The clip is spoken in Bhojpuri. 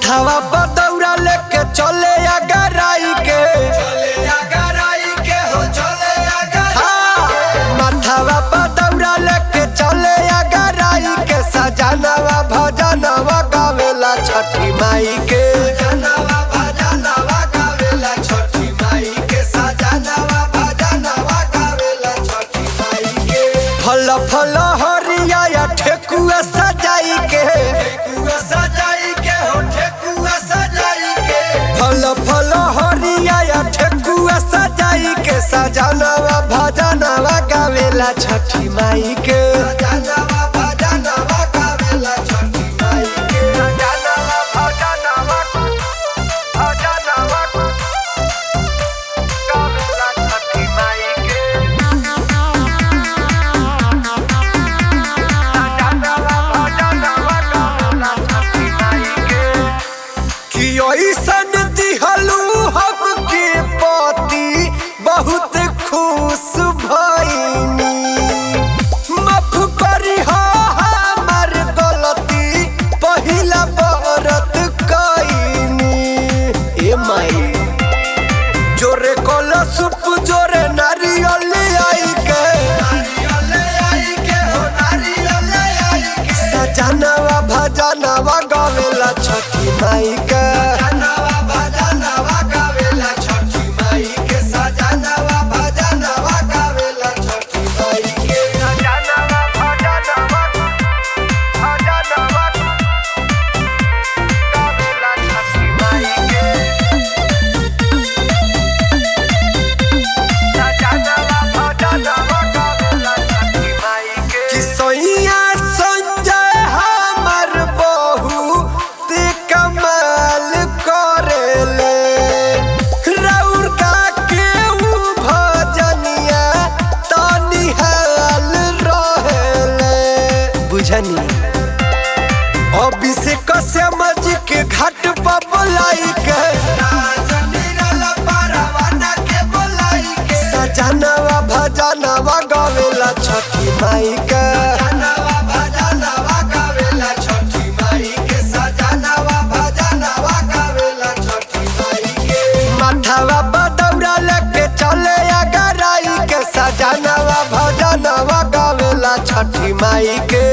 माथावा बदौरा लेके चले अगराई के माथावा बदौरा लेके चले अगराई के सजनवा भजनवा गावेला छठी माई के फल फल हरिया ठेकुआ सजाई के फल फल हरिया ठेकुआ सजाई के सजनवा भजनवा गावेला छठी माई के ऐसन दिहलू हमके पति बहुत खुश भइनी माफ करी हमर गलती पहिला बरत कइनी ए माई जोरे कलशुप जोरे नारियल आई के सजनवा भजनवा गावेला छठी माई के अभिषेक से मज के घाट पर बुलाई के सजनवा भजनवा गावेला छठी माई के माथावा बदौरा लेके चले अगराई के सजनवा भजनवा गावेला छठी माई के।